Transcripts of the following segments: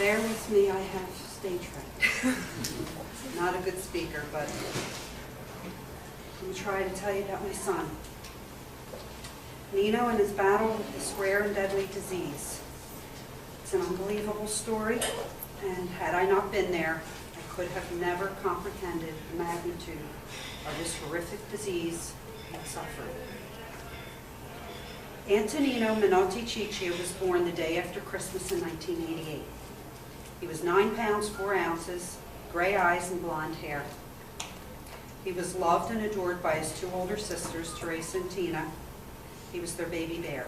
Bear with me, I have stage fright. Not a good speaker, but I'm going to try to tell you about my son. Nino and his battle with this rare and deadly disease. It's an unbelievable story, and had I not been there, I could have never comprehended the magnitude of this horrific disease and suffering. Antonino Minotti Ciccia was born the day after Christmas in 1988. He was 9 pounds 4 ounces, gray eyes and blonde hair. He was loved and adored by his 2 older sisters, Teresa and Tina. He was their baby bear.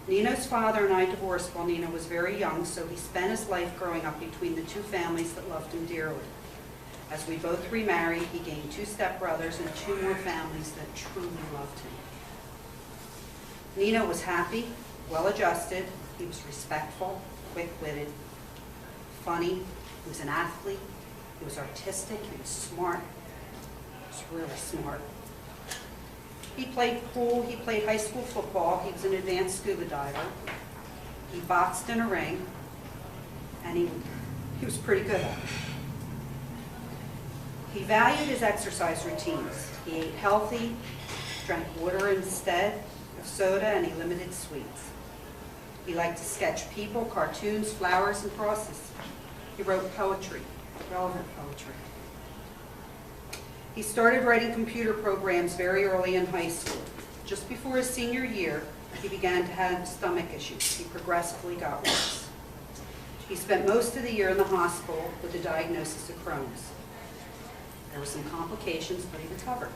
Nino's father and I divorced while Nino was very young, so he spent his life growing up between the 2 families that loved him dearly. As we both remarried, he gained 2 stepbrothers and 2 more families that truly loved him. Nino was happy, well-adjusted, he was respectful, quick-witted, funny, he was an athlete, he was artistic, he was smart, he was really smart. He played pool, he played high school football, he was an advanced scuba diver, he boxed in a ring, and he was pretty good at it. He valued his exercise routines. He ate healthy, drank water instead of soda, and he limited sweets. He liked to sketch people, cartoons, flowers, and crosses. He wrote poetry, relevant poetry. He started writing computer programs very early in high school. Just before his senior year, he began to have stomach issues. He progressively got worse. He spent most of the year in the hospital with a diagnosis of Crohn's. There were some complications, but he recovered.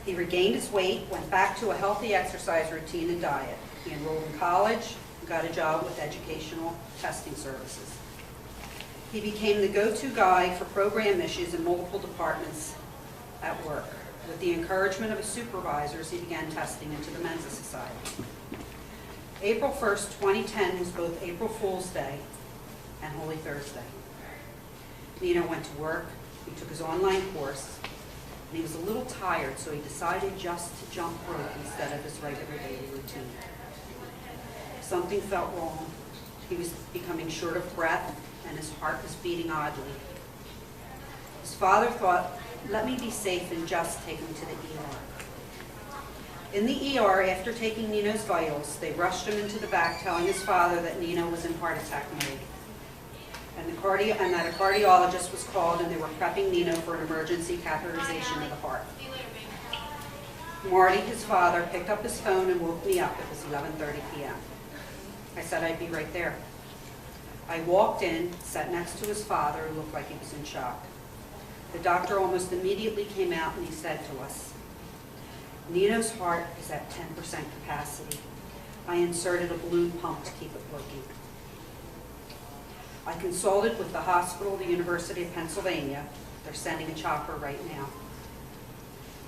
He regained his weight, went back to a healthy exercise routine and diet. He enrolled in college and got a job with educational testing services. He became the go-to guy for program issues in multiple departments at work. With the encouragement of his supervisors, he began testing into the Mensa Society. April 1st, 2010 was both April Fool's Day and Holy Thursday. Nino went to work, he took his online course, and he was a little tired, so he decided just to jump rope instead of his regular daily routine. Something felt wrong. He was becoming short of breath, and his heart was beating oddly. His father thought, let me be safe and just take him to the ER. In the ER, after taking Nino's vitals, they rushed him into the back, telling his father that Nino was in heart attack mode. And that a cardiologist was called, and they were prepping Nino for an emergency catheterization of the heart. Marty, his father, picked up his phone and woke me up. It was 11:30 p.m. I said I'd be right there. I walked in, sat next to his father, who looked like he was in shock. The doctor almost immediately came out and he said to us, Nino's heart is at 10% capacity. I inserted a balloon pump to keep it working. I consulted with the hospital, the University of Pennsylvania. They're sending a chopper right now.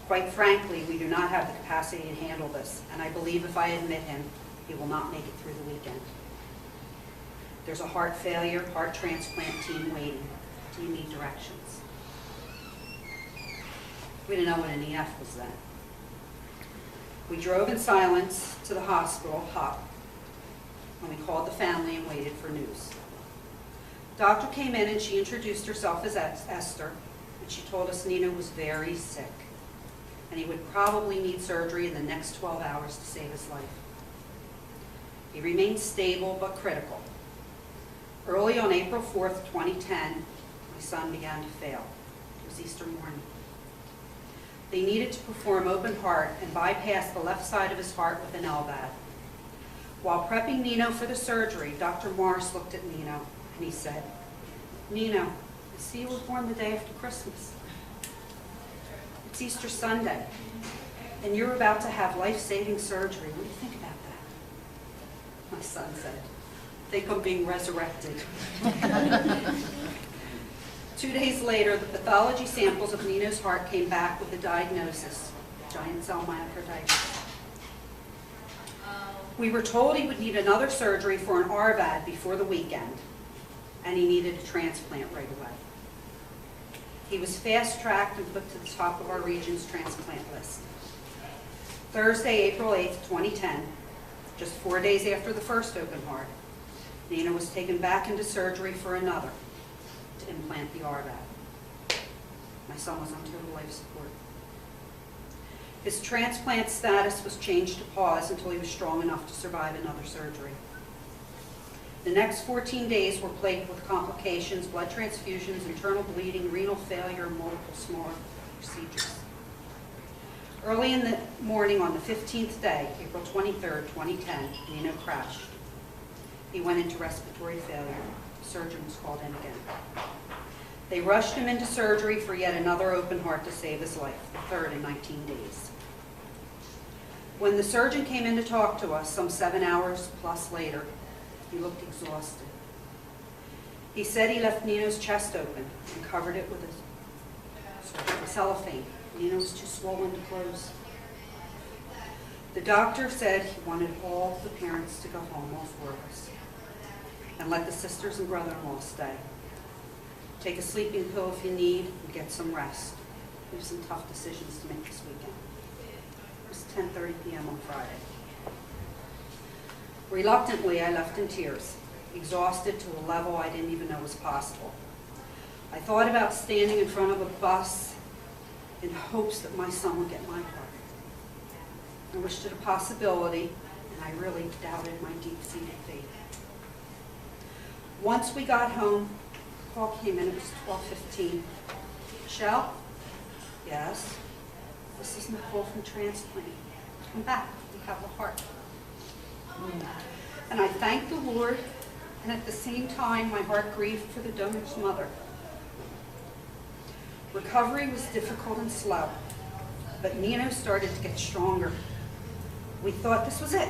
Quite frankly, we do not have the capacity to handle this, and I believe if I admit him, he will not make it through the weekend. There's a heart failure, heart transplant team waiting. Do you need directions? We didn't know what an EF was then. We drove in silence to the hospital, HUP, and we called the family and waited for news. Doctor came in and she introduced herself as Esther, and she told us Nino was very sick, and he would probably need surgery in the next 12 hours to save his life. He remained stable but critical. Early on April 4th, 2010, my son began to fail. It was Easter morning. They needed to perform open heart and bypass the left side of his heart with an LVAD. While prepping Nino for the surgery, Dr. Morris looked at Nino and he said, Nino, I see you were born the day after Christmas. It's Easter Sunday, and you're about to have life-saving surgery. What do you think about that? My son said, I think I'm being resurrected. 2 days later, the pathology samples of Nino's heart came back with a diagnosis, giant cell myocarditis. We were told he would need another surgery for an RVAD before the weekend, and he needed a transplant right away. He was fast-tracked and put to the top of our region's transplant list. Thursday, April 8th, 2010, just 4 days after the first open heart, Nino was taken back into surgery for another to implant the RVAD. My son was on total life support. His transplant status was changed to pause until he was strong enough to survive another surgery. The next 14 days were plagued with complications, blood transfusions, internal bleeding, renal failure, and multiple smaller procedures. Early in the morning on the 15th day, April 23rd, 2010, Nino crashed. He went into respiratory failure. The surgeon was called in again. They rushed him into surgery for yet another open heart to save his life, the third in 19 days. When the surgeon came in to talk to us some 7 hours plus later, he looked exhausted. He said he left Nino's chest open and covered it with a cellophane. Nino was too swollen to close. The doctor said he wanted all the parents to go home, all four of us, and let the sisters and brother-in-law stay. Take a sleeping pill if you need and get some rest. We have some tough decisions to make this weekend. It was 10:30 p.m. on Friday. Reluctantly, I left in tears, exhausted to a level I didn't even know was possible. I thought about standing in front of a bus in hopes that my son would get my part. I wished it a possibility, and I really doubted my deep-seated faith. Once we got home, a call came in. It was 12:15. Michelle? Yes? This is Nicole from transplant. Come back. We have a heart. And I thanked the Lord, and at the same time, my heart grieved for the donor's mother. Recovery was difficult and slow, but Nino started to get stronger. We thought this was it.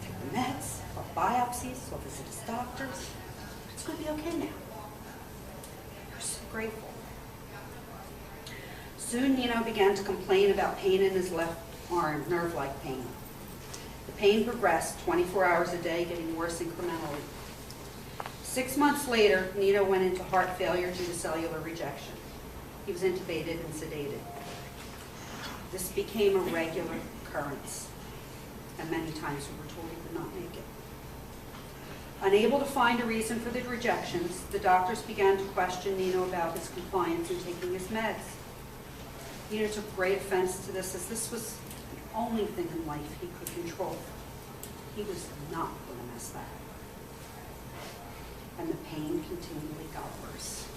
Take the meds, our biopsies, we'll visit his doctors. It's going to be okay now. We're so grateful. Soon Nino began to complain about pain in his left arm, nerve-like pain. The pain progressed 24 hours a day, getting worse incrementally. 6 months later, Nino went into heart failure due to cellular rejection. He was intubated and sedated. This became a regular occurrence, and many times we were told he would not make it. Unable to find a reason for the rejections, the doctors began to question Nino about his compliance in taking his meds. Nino took great offense to this, as this was the only thing in life he could control. He was not going to mess that up. And the pain continually got worse.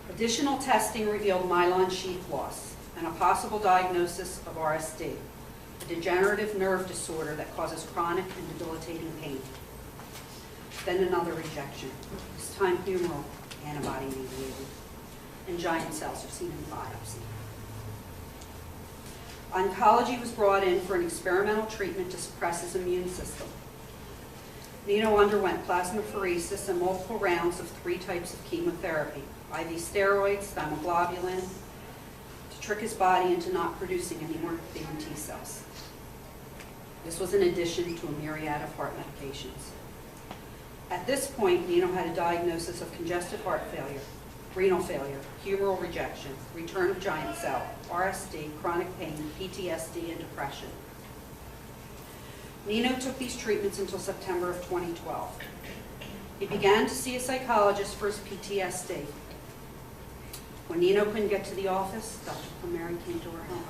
Additional testing revealed myelin sheath loss and a possible diagnosis of RSD, a degenerative nerve disorder that causes chronic and debilitating pain. Then another rejection, this time humoral antibody mediated, and giant cells are seen in biopsy. Oncology was brought in for an experimental treatment to suppress his immune system. Nino underwent plasmapheresis and multiple rounds of 3 types of chemotherapy, IV steroids, thymoglobulin, to trick his body into not producing any more beta T cells. This was in addition to a myriad of heart medications. At this point, Nino had a diagnosis of congestive heart failure, renal failure, humoral rejection, return of giant cell, RSD, chronic pain, PTSD, and depression. Nino took these treatments until September of 2012. He began to see a psychologist for his PTSD. When Nino couldn't get to the office, Dr. Primary came to our home.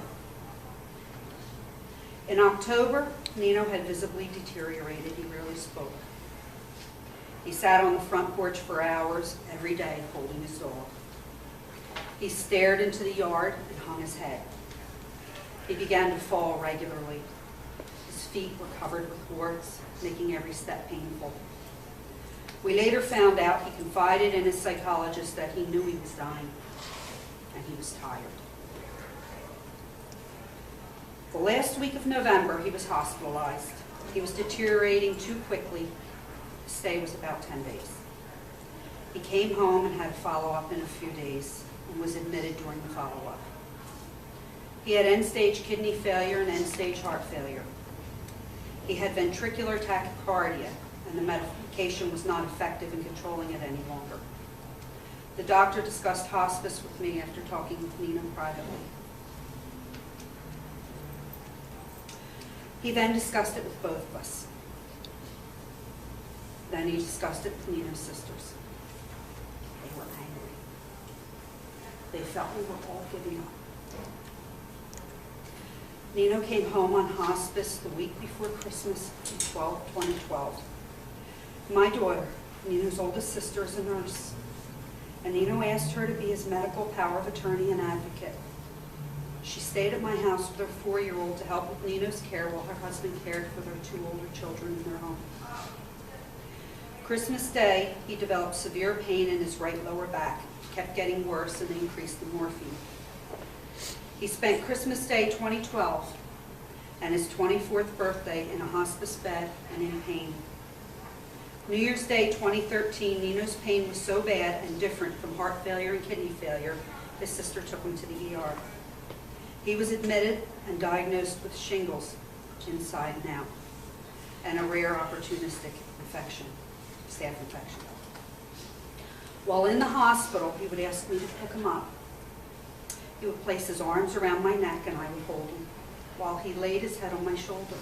In October, Nino had visibly deteriorated. He rarely spoke. He sat on the front porch for hours every day holding his dog. He stared into the yard and hung his head. He began to fall regularly. His feet were covered with warts, making every step painful. We later found out he confided in his psychologist that he knew he was dying, and he was tired. The last week of November, he was hospitalized. He was deteriorating too quickly. His stay was about 10 days. He came home and had a follow-up in a few days and was admitted during the follow-up. He had end-stage kidney failure and end-stage heart failure. He had ventricular tachycardia, and the medication was not effective in controlling it any longer. The doctor discussed hospice with me after talking with Nino privately. He then discussed it with both of us. Then he discussed it with Nino's sisters. They were angry. They felt we were all giving up. Nino came home on hospice the week before Christmas in 2012. My daughter, Nino's oldest sister, is a nurse, and Nino asked her to be his medical power of attorney and advocate. She stayed at my house with her 4-year-old to help with Nino's care while her husband cared for their 2 older children in their home. Christmas Day, he developed severe pain in his right lower back. It kept getting worse, and they increased the morphine. He spent Christmas Day 2012 and his 24th birthday in a hospice bed and in pain. New Year's Day 2013, Nino's pain was so bad and different from heart failure and kidney failure, his sister took him to the ER. He was admitted and diagnosed with shingles, inside and out, and a rare opportunistic infection, staph infection. While in the hospital, he would ask me to pick him up. He would place his arms around my neck and I would hold him while he laid his head on my shoulder.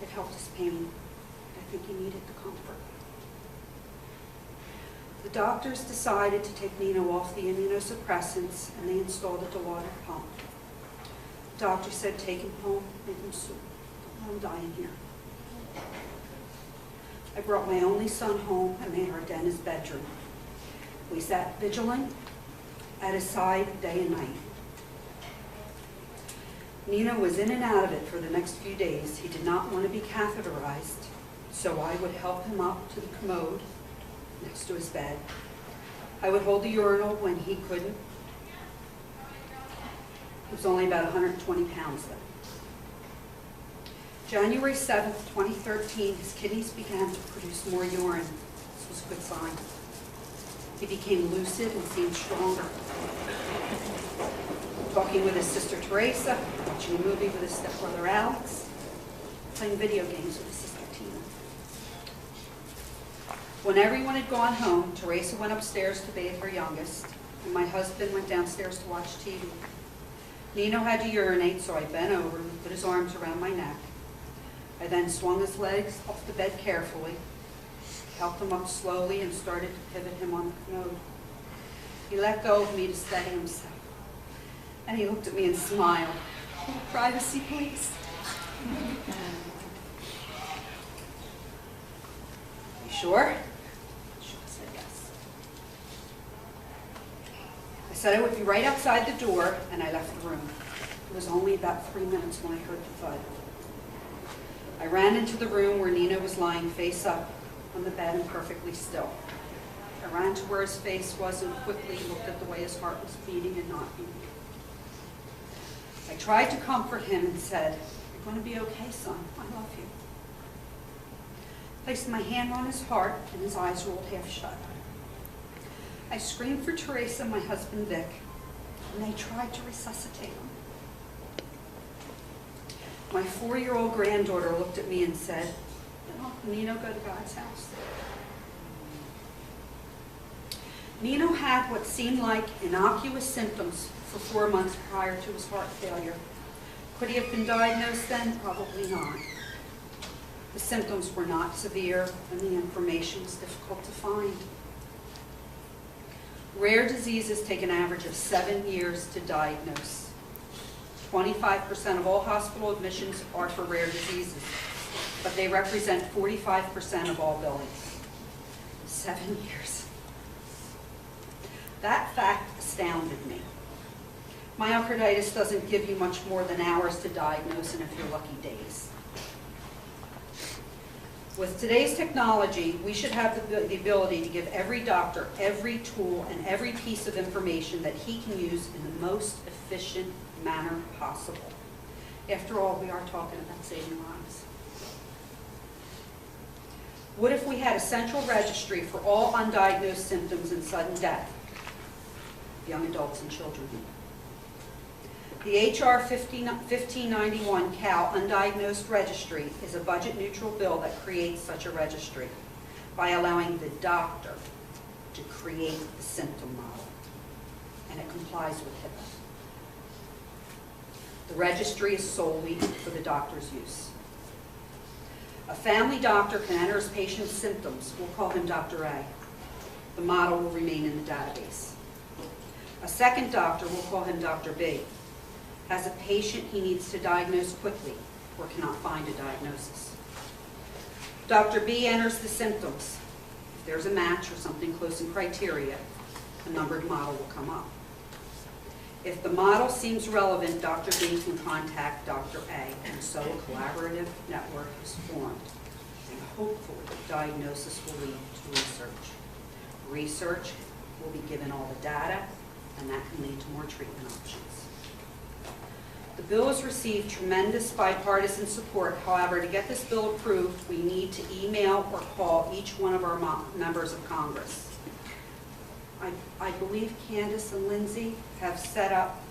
It helped his pain. I think he needed the comfort. The doctors decided to take Nino off the immunosuppressants and they installed a dilaudid pump. The doctor said, take him home, make him soup. Don't let him die in here. I brought my only son home and made our den his bedroom. We sat vigilant at his side day and night. Nino was in and out of it for the next few days. He did not want to be catheterized, so I would help him up to the commode next to his bed. I would hold the urinal when he couldn't. He was only about 120 pounds then. January 7th, 2013, his kidneys began to produce more urine. This was a good sign. He became lucid and seemed stronger. Talking with his sister Teresa, watching a movie with his stepbrother Alex, playing video games with his sister Tina. When everyone had gone home, Teresa went upstairs to bathe her youngest, and my husband went downstairs to watch TV. Nino had to urinate, so I bent over and put his arms around my neck. I then swung his legs off the bed carefully, helped him up slowly, and started to pivot him on the commode. He let go of me to steady himself, and he looked at me and smiled. "Oh, privacy, please." "You sure?" She said yes. I said I would be right outside the door, and I left the room. It was only about 3 minutes when I heard the thud. I ran into the room where Nino was lying face up on the bed and perfectly still. I ran to where his face was and quickly looked at the way his heart was beating and not beating. I tried to comfort him and said, "You're going to be okay, son. I love you." Placed my hand on his heart and his eyes rolled half shut. I screamed for Teresa and my husband Vic, and they tried to resuscitate him. My 4-year-old granddaughter looked at me and said, "Did Uncle Nino go to God's house?" Nino had what seemed like innocuous symptoms for 4 months prior to his heart failure. Could he have been diagnosed then? Probably not. The symptoms were not severe, and the information was difficult to find. Rare diseases take an average of 7 years to diagnose. 25% of all hospital admissions are for rare diseases, but they represent 45% of all billings. 7 years. That fact astounded me. Myocarditis doesn't give you much more than hours to diagnose, and if you're lucky, days. With today's technology, we should have the ability to give every doctor every tool and every piece of information that he can use in the most efficient manner possible. After all, we are talking about saving lives. What if we had a central registry for all undiagnosed symptoms and sudden death of young adults and children? The HR 1591 CAL Undiagnosed Registry is a budget-neutral bill that creates such a registry by allowing the doctor to create the symptom model, and it complies with HIPAA. The registry is solely for the doctor's use. A family doctor can enter his patient's symptoms. We'll call him Dr. A. The model will remain in the database. A second doctor, we'll call him Dr. B. Has a patient he needs to diagnose quickly or cannot find a diagnosis. Dr. B enters the symptoms. If there's a match or something close in criteria, a numbered model will come up. If the model seems relevant, Dr. B can contact Dr. A, and so a collaborative network is formed. And hopefully, diagnosis will lead to research. Research will be given all the data, and that can lead to more treatment options. The bill has received tremendous bipartisan support. However, to get this bill approved, we need to email or call each one of our members of Congress. I believe Candace and Lindsay have set up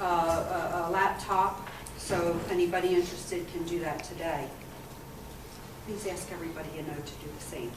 a laptop, so if anybody interested can do that today. Please ask everybody you know to do the same.